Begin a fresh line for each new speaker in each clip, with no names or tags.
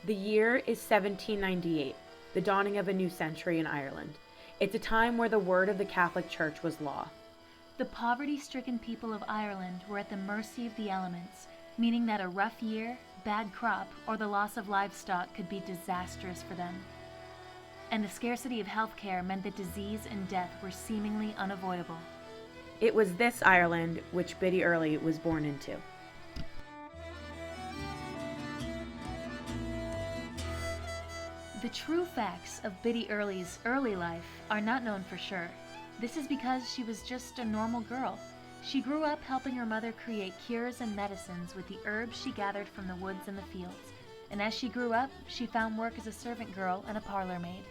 The year is 1798, the dawning of a new century in Ireland. It's a time where the word of the Catholic Church was law.
The poverty-stricken people of Ireland were at the mercy of the elements, meaning that a rough year, bad crop, or the loss of livestock could be disastrous for them. And the scarcity of health care meant that disease and death were seemingly unavoidable.
It was this Ireland which Biddy Early was born into.
The true facts of Biddy Early's early life are not known for sure. This is because she was just a normal girl. She grew up helping her mother create cures and medicines with the herbs she gathered from the woods and the fields. And as she grew up, she found work as a servant girl and a parlor maid.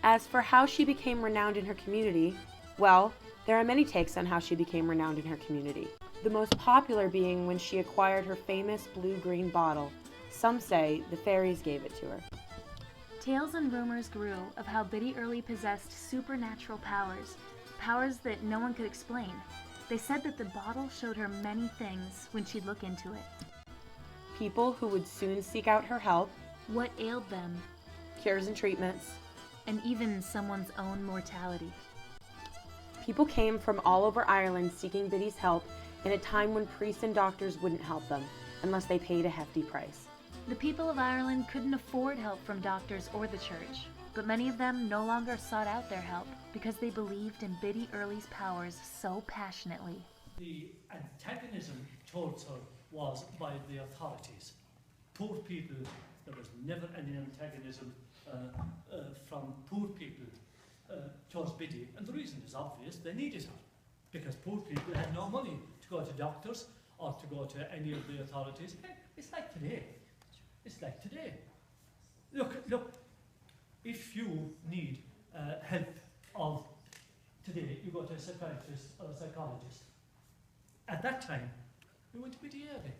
As for how she became renowned in her community, well, there are many takes on how she became renowned in her community. The most popular being when she acquired her famous blue-green bottle. Some say the fairies gave it to her.
Tales and rumors grew of how Biddy Early possessed supernatural powers, powers that no one could explain. They said that the bottle showed her many things when she'd look into it.
People who would soon seek out her help,
What ailed them,
cures and treatments.
and even someone's own mortality.
People came from all over Ireland seeking Biddy's help in a time when priests and doctors wouldn't help them unless they paid a hefty price.
The people of Ireland couldn't afford help from doctors or the church, but many of them no longer sought out their help because they believed in Biddy Early's powers so passionately.
The antagonism towards her was by the authorities. Poor people, there was never any antagonism from poor people towards Biddy, and the reason is obvious: they needed her, because poor people had no money to go to doctors or to go to any of the authorities. It's like today. It's like today. Look, if you need help of today, you go to a psychiatrist or a psychologist. At that time, we went to Biddy Early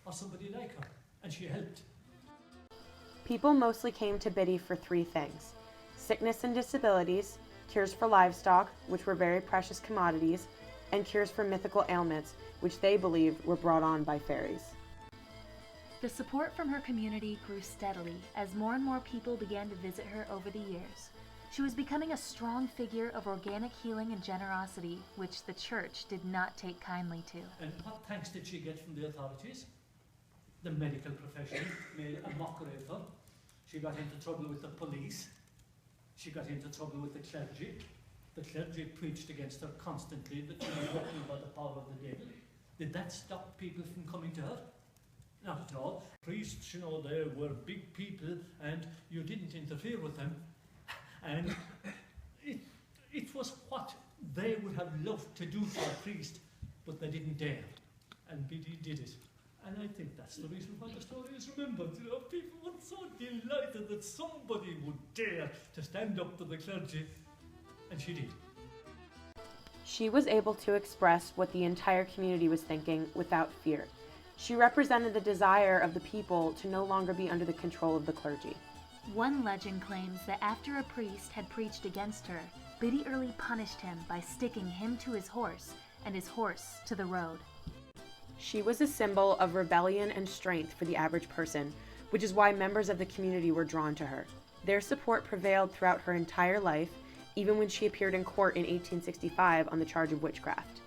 or somebody like her, and she helped.
People mostly came to Biddy for three things: sickness and disabilities, cures for livestock, which were very precious commodities, and cures for mythical ailments, which they believed were brought on by fairies.
The support from her community grew steadily as more and more people began to visit her over the years. She was becoming a strong figure of organic healing and generosity, which the church did not take kindly to.
And what thanks did she get from the authorities? The medical profession made a mockery of her. She got into trouble with the police. She got into trouble with the clergy. The clergy preached against her constantly, that she was working by the power of the devil. Did that stop people from coming to her? Not at all. Priests, they were big people, and you didn't interfere with them. And it was what they would have loved to do to a priest, but they didn't dare. And Biddy did it. And I think that's the reason why the story is remembered. People were so delighted that somebody would dare to stand up to the clergy, and she did.
She was able to express what the entire community was thinking without fear. She represented the desire of the people to no longer be under the control of the clergy.
One legend claims that after a priest had preached against her, Biddy Early punished him by sticking him to his horse and his horse to the road.
She was a symbol of rebellion and strength for the average person, which is why members of the community were drawn to her. Their support prevailed throughout her entire life, even when she appeared in court in 1865 on the charge of witchcraft.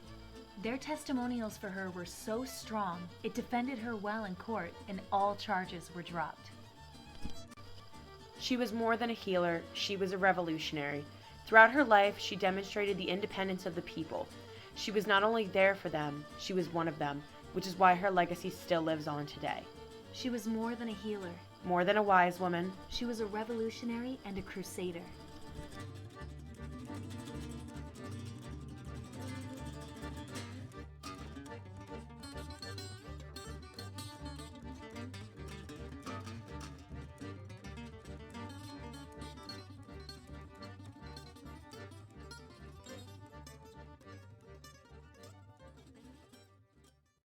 Their testimonials for her were so strong, it defended her well in court, and all charges were dropped.
She was more than a healer, she was a revolutionary. Throughout her life, she demonstrated the independence of the people. She was not only there for them, she was one of them, which is why her legacy still lives on today.
She was more than a healer.
More than a wise woman.
She was a revolutionary and a crusader.